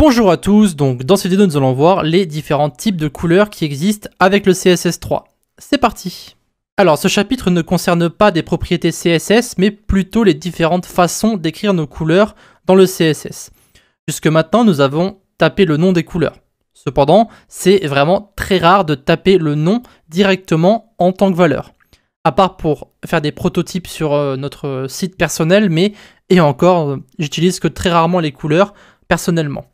Bonjour à tous, donc dans cette vidéo nous allons voir les différents types de couleurs qui existent avec le CSS3. C'est parti. Alors ce chapitre ne concerne pas des propriétés CSS, mais plutôt les différentes façons d'écrire nos couleurs dans le CSS. Jusque maintenant nous avons tapé le nom des couleurs. Cependant, c'est vraiment très rare de taper le nom directement en tant que valeur. À part pour faire des prototypes sur notre site personnel, et encore, j'utilise que très rarement les couleurs personnellement.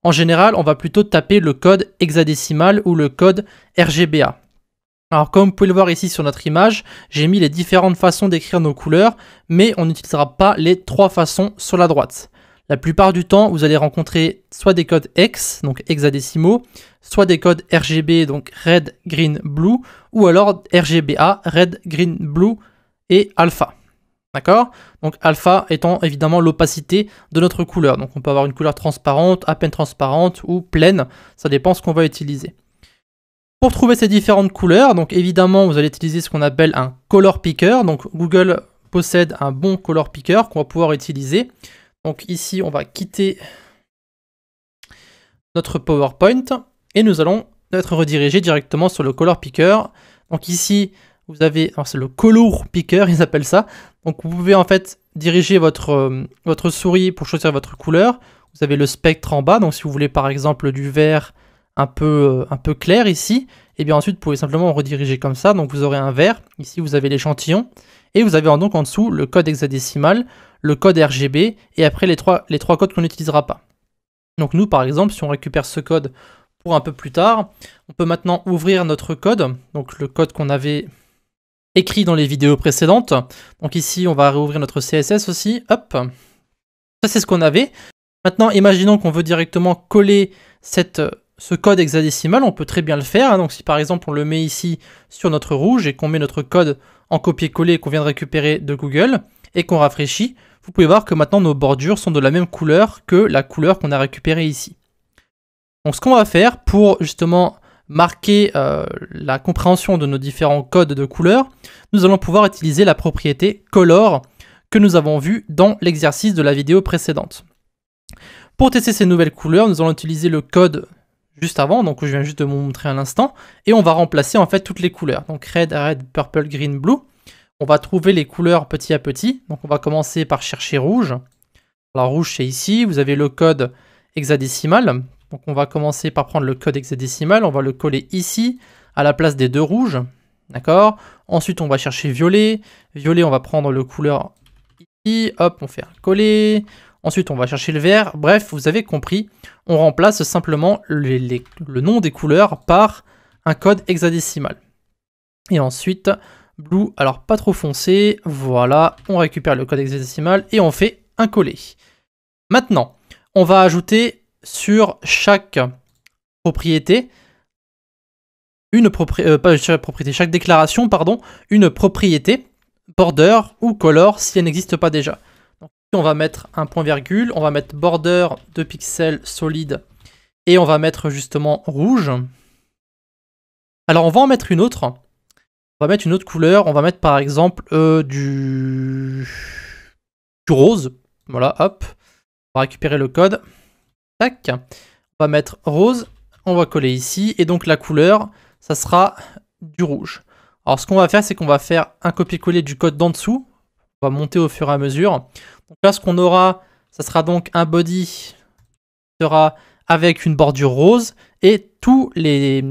En général, on va plutôt taper le code hexadécimal ou le code RGBA. Alors comme vous pouvez le voir ici sur notre image, j'ai mis les différentes façons d'écrire nos couleurs, mais on n'utilisera pas les trois façons sur la droite. La plupart du temps, vous allez rencontrer soit des codes hex, donc hexadécimaux, soit des codes RGB, donc red, green, blue, ou alors RGBA, red, green, blue et alpha. D'accord? Donc alpha étant évidemment l'opacité de notre couleur. Donc on peut avoir une couleur transparente, à peine transparente ou pleine, ça dépend ce qu'on va utiliser. Pour trouver ces différentes couleurs, donc évidemment vous allez utiliser ce qu'on appelle un color picker. Donc Google possède un bon color picker qu'on va pouvoir utiliser. Donc ici on va quitter notre PowerPoint et nous allons être redirigés directement sur le color picker. Donc ici vous avez, c'est le color picker, ils appellent ça. Donc vous pouvez en fait diriger votre souris pour choisir votre couleur. Vous avez le spectre en bas, donc si vous voulez par exemple du vert un peu clair ici, et bien ensuite vous pouvez simplement rediriger comme ça. Donc vous aurez un vert, ici vous avez l'échantillon, et vous avez donc en dessous le code hexadécimal, le code RGB, et après les trois codes qu'on n'utilisera pas. Donc nous par exemple, si on récupère ce code pour un peu plus tard, on peut maintenant ouvrir notre code, donc le code qu'on avait écrit dans les vidéos précédentes. Donc ici, on va réouvrir notre CSS aussi. Hop. Ça, c'est ce qu'on avait. Maintenant, imaginons qu'on veut directement coller ce code hexadécimal. On peut très bien le faire. Donc si par exemple, on le met ici sur notre rouge et qu'on met notre code en copier-coller qu'on vient de récupérer de Google et qu'on rafraîchit, vous pouvez voir que maintenant, nos bordures sont de la même couleur que la couleur qu'on a récupérée ici. Donc ce qu'on va faire pour justement marquer la compréhension de nos différents codes de couleurs, nous allons pouvoir utiliser la propriété color que nous avons vue dans l'exercice de la vidéo précédente. Pour tester ces nouvelles couleurs, nous allons utiliser le code juste avant, donc je viens juste de vous montrer à l'instant, et on va remplacer en fait toutes les couleurs. Donc red, purple, green, blue. On va trouver les couleurs petit à petit. Donc on va commencer par chercher rouge. Alors rouge c'est ici, vous avez le code hexadécimal. Donc on va commencer par prendre le code hexadécimal, on va le coller ici, à la place des deux rouges, d'accord? Ensuite on va chercher violet, violet on va prendre le couleur ici, hop on fait un coller, ensuite on va chercher le vert, bref vous avez compris, on remplace simplement le nom des couleurs par un code hexadécimal. Et ensuite blue, alors pas trop foncé, voilà, on récupère le code hexadécimal et on fait un coller. Maintenant, on va ajouter sur chaque propriété, chaque déclaration, pardon, une propriété, border ou color si elle n'existe pas déjà. Donc, on va mettre un point virgule, on va mettre border de pixels solide et on va mettre justement rouge. Alors on va en mettre une autre. On va mettre une autre couleur, on va mettre par exemple du rose. Voilà, hop. On va récupérer le code. Tac. On va mettre rose, on va coller ici, et donc la couleur, ça sera du rouge. Alors ce qu'on va faire, c'est qu'on va faire un copier-coller du code d'en dessous, on va monter au fur et à mesure. Donc là, ce qu'on aura, ça sera donc un body qui sera avec une bordure rose, et tous les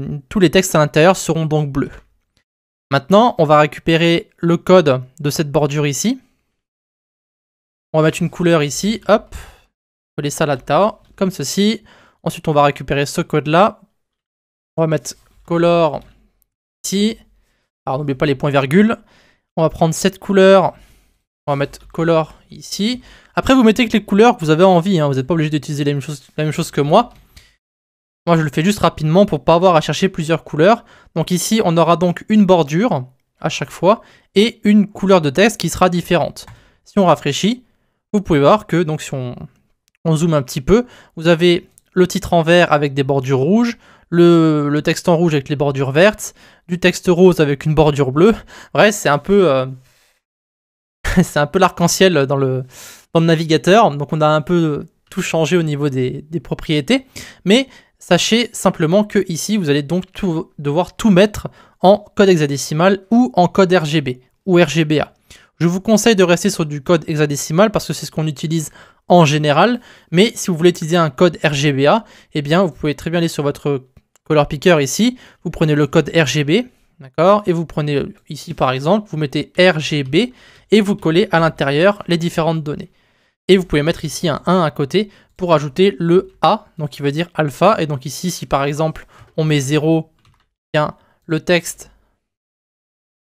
textes à l'intérieur seront donc bleus. Maintenant, on va récupérer le code de cette bordure ici. On va mettre une couleur ici, hop, coller ça là-dedans, comme ceci. Ensuite, on va récupérer ce code-là. On va mettre color ici. Alors, n'oubliez pas les points virgules. On va prendre cette couleur. On va mettre color ici. Après, vous mettez que les couleurs que vous avez envie. Hein. Vous n'êtes pas obligé d'utiliser la même chose que moi. Moi, je le fais juste rapidement pour ne pas avoir à chercher plusieurs couleurs. Donc ici, on aura donc une bordure à chaque fois et une couleur de texte qui sera différente. Si on rafraîchit, vous pouvez voir que donc si on zoome un petit peu, vous avez le titre en vert avec des bordures rouges, le texte en rouge avec les bordures vertes, du texte rose avec une bordure bleue. Bref, c'est un peu c'est un peu l'arc-en-ciel dans le navigateur. Donc on a un peu tout changer au niveau des propriétés, mais sachez simplement que ici, vous allez donc devoir tout mettre en code hexadécimal ou en code RGB ou RGBA. Je vous conseille de rester sur du code hexadécimal parce que c'est ce qu'on utilise en général, mais si vous voulez utiliser un code RGBA, eh bien vous pouvez très bien aller sur votre color picker ici, vous prenez le code RGB, d'accord, et vous prenez ici par exemple, vous mettez RGB et vous collez à l'intérieur les différentes données. Et vous pouvez mettre ici un 1 à côté pour ajouter le A, donc qui veut dire alpha, et donc ici si par exemple on met 0, bien le texte.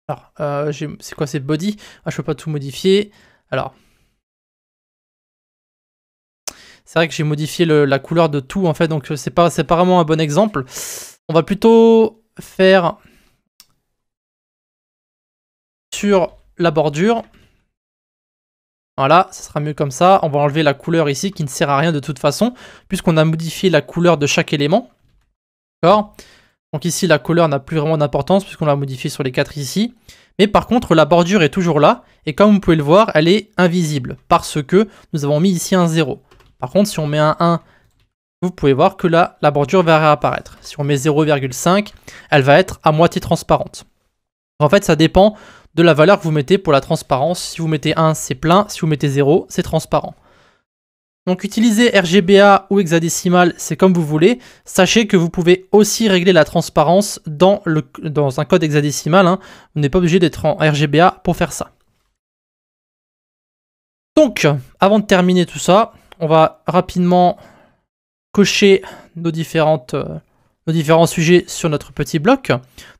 Alors, c'est quoi, c'est body? Ah, je peux pas tout modifier. Alors, c'est vrai que j'ai modifié la couleur de tout, en fait, donc c'est pas vraiment un bon exemple. On va plutôt faire sur la bordure. Voilà, ça sera mieux comme ça. On va enlever la couleur ici, qui ne sert à rien de toute façon, puisqu'on a modifié la couleur de chaque élément. D'accord ? Donc ici, la couleur n'a plus vraiment d'importance puisqu'on l'a modifié sur les 4 ici. Mais par contre, la bordure est toujours là. Et comme vous pouvez le voir, elle est invisible parce que nous avons mis ici un 0. Par contre, si on met un 1, vous pouvez voir que là, la bordure va réapparaître. Si on met 0,5, elle va être à moitié transparente. En fait, ça dépend de la valeur que vous mettez pour la transparence. Si vous mettez 1, c'est plein. Si vous mettez 0, c'est transparent. Donc utiliser RGBA ou hexadécimal, c'est comme vous voulez. Sachez que vous pouvez aussi régler la transparence dans un code hexadécimal. Hein. Vous n'êtes pas obligé d'être en RGBA pour faire ça. Donc, avant de terminer tout ça, on va rapidement cocher nos différents sujets sur notre petit bloc.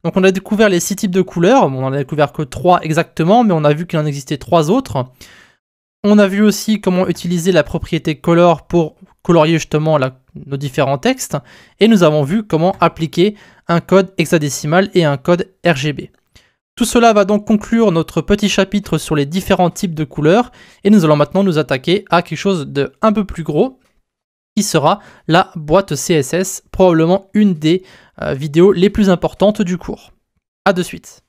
Donc on a découvert les 6 types de couleurs. Bon, on n'en a découvert que 3 exactement, mais on a vu qu'il en existait 3 autres. On a vu aussi comment utiliser la propriété color pour colorier justement nos différents textes. Et nous avons vu comment appliquer un code hexadécimal et un code RGB. Tout cela va donc conclure notre petit chapitre sur les différents types de couleurs. Et nous allons maintenant nous attaquer à quelque chose d'un peu plus gros, qui sera la boîte CSS, probablement une des vidéos les plus importantes du cours. A de suite.